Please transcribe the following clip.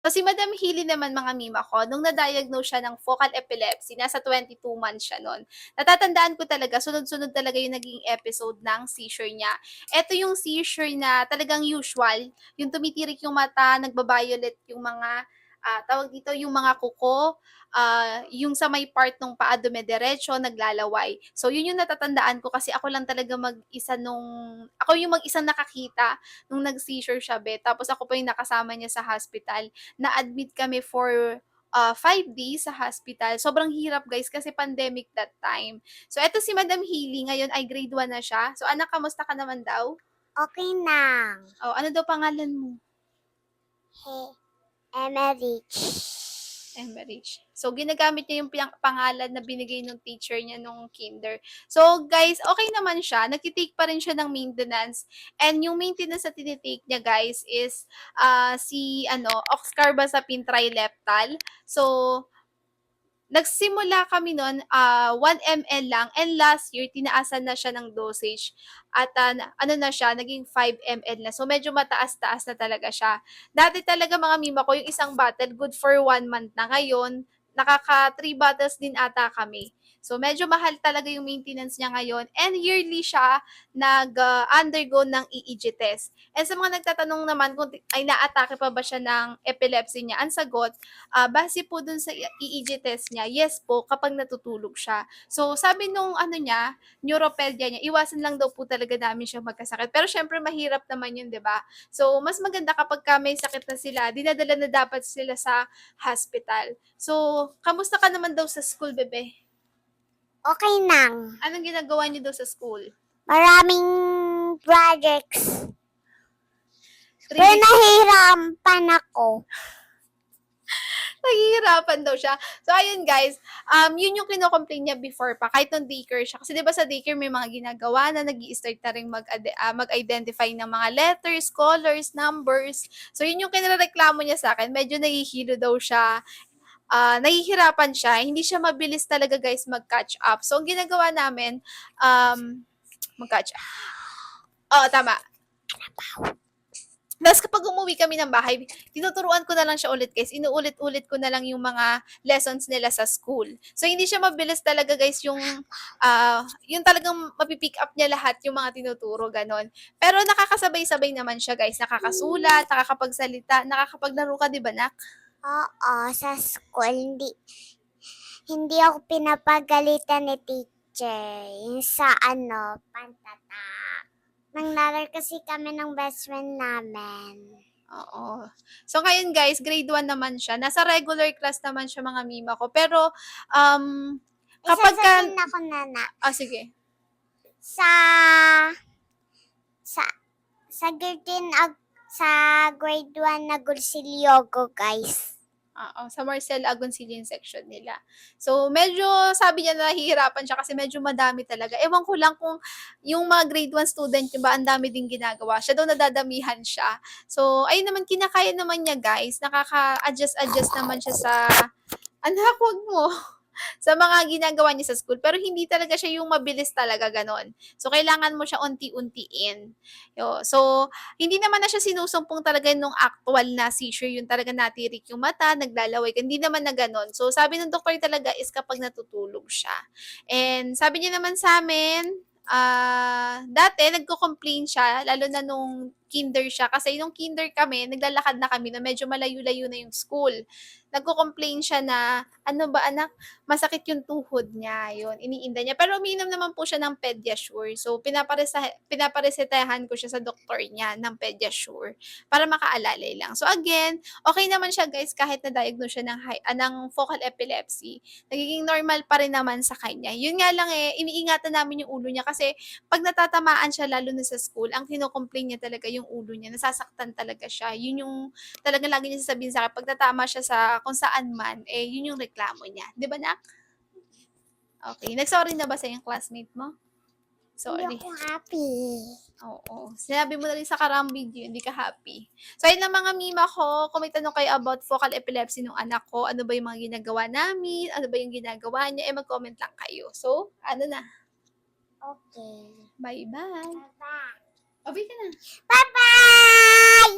So, si Madam Hilly naman mga mima ko, nung na-diagnose siya ng focal epilepsy, nasa 22 months siya nun. Natatandaan ko talaga, sunod-sunod talaga yung naging episode ng seizure niya. Ito yung seizure na talagang usual, yung tumitirik yung mata, nagba-violet yung mga, tawag dito, yung mga kuko, yung sa may part ng paa dumidiretso, naglalaway. So, yun yung natatandaan ko kasi ako lang talaga ako yung mag-isang nakakita nung nag-seizure siya, be. Tapos ako pa yung nakasama niya sa hospital. Na-admit kami for 5 days sa hospital. Sobrang hirap guys kasi pandemic that time. So eto si Madam Healy ngayon ay grade 1 na siya. So anak, kamusta ka naman daw? Okay lang. Oh, ano daw pangalan mo? Hey, Emerich. Emerich. So, ginagamit niya yung pangalan na binigay ng teacher niya nung kinder. So, guys, okay naman siya. Nagtitake pa rin siya ng maintenance. And yung maintenance na tinitake niya, guys, is oxcarbazepine trileptal. So, nagsimula kami nun, 1 ml lang, and last year tinaasan na siya ng dosage at, ano na siya, naging 5 ml na. So, medyo mataas-taas na talaga siya. Dati talaga mga mima ko, yung isang bottle good for 1 month na. Ngayon, nakaka 3 bottles din ata kami. So, medyo mahal talaga yung maintenance niya ngayon, and yearly siya nag-undergo ng EEG test. And sa mga nagtatanong naman kung ay naatake pa ba siya ng epilepsy niya, ang sagot, base po dun sa EEG test niya, yes po, kapag natutulog siya. So, sabi nung ano niya, neuropedia niya, iwasan lang daw po talaga namin siya magkasakit. Pero syempre, mahirap naman yun, di ba? So, mas maganda kapag may sakit na sila, dinadala na dapat sila sa hospital. So, kamusta ka naman daw sa school, bebe? Okay lang. Anong ginagawa niyo daw sa school? Maraming projects. Pero Three nahihirapan ako. Nahihirapan daw siya. So, ayun guys, yun yung kino-complain niya before pa, kahit nung daycare siya. Kasi 'di ba sa daycare may mga ginagawa na, nag-i-start na ring mag-identify ng mga letters, colors, numbers. So, yun yung kinireklamo niya sa akin. Medyo nahihilo daw siya, nahihirapan siya, hindi siya mabilis talaga guys mag-catch up. So, ang ginagawa namin, mag-catch up. Oo, tama. Tapos kapag umuwi kami ng bahay, tinuturuan ko na lang siya ulit guys. Inuulit-ulit ko na lang yung mga lessons nila sa school. So, hindi siya mabilis talaga guys yung talagang mapipick up niya lahat yung mga tinuturo, ganon. Pero nakakasabay-sabay naman siya guys. Nakakasulat, nakakapagsalita, nakakapaglaro ka, di ba, nak? Oo, sa school, hindi ako pinapagalitan ni teacher. Yung sa pantata. Nanglalar kasi kami ng best friend namin. Oo. So, ngayon guys, grade 1 naman siya. Nasa regular class naman siya mga mima ko. Pero, kapag ka... Isasabihin ako na Sige. sa grade 1 na Gursilyogo, guys. Oo, sa Marcel Agoncillo section nila. So, medyo sabi niya nahihirapan siya kasi medyo madami talaga. Ewan ko lang kung yung mga grade 1 student niya ba, ang dami din ginagawa. Siya daw nadadamihan siya. So, ayun naman, kinakaya naman niya guys. Nakaka-adjust naman siya sa... Anak, wag mo. Sa mga ginagawa niya sa school. Pero hindi talaga siya yung mabilis talaga, ganon. So, kailangan mo siya unti-untiin. So, hindi naman na siya sinusumpong talaga nung actual na seizure, yung talaga natirik yung mata, naglalaway. Hindi naman na ganon. So, sabi ng doktor talaga is kapag natutulog siya. And sabi niya naman sa amin, dati nagko-complain siya, lalo na nung kinder siya. Kasi nung kinder kami, naglalakad na kami na medyo malayo-layo na yung school. Nagko-complain siya na, ano ba anak, masakit yung tuhod niya, yun, iniinda niya. Pero umiinom naman po siya ng Pediasure. So, pinaparesetahan ko siya sa doktor niya ng Pediasure para makaalalay lang. So, again, okay naman siya guys kahit na-diagnose siya ng focal epilepsy. Nagiging normal pa rin naman sa kanya. Yun nga lang iniingatan namin yung ulo niya kasi pag natatamaan siya lalo na sa school, ang kino-complain niya talaga yung ulo niya, nasasaktan talaga siya. Yun yung talagang lagi niya sasabihin sa akin, pag natama siya sa kung saan man, yun yung reklamo niya. Di ba, nak? Okay. Nag-sorry na ba sa yung classmate mo? Sorry. Hindi ako happy. Oo. Sinabi mo na rin sa karang video, hindi ka happy. So, ayun lang mga mima ko. Kung may tanong kayo about focal epilepsy ng anak ko, ano ba yung mga ginagawa namin, ano ba yung ginagawa niya, mag-comment lang kayo. So, ano na? Okay. Bye-bye. Bye-bye. Abay ka na. Bye-bye!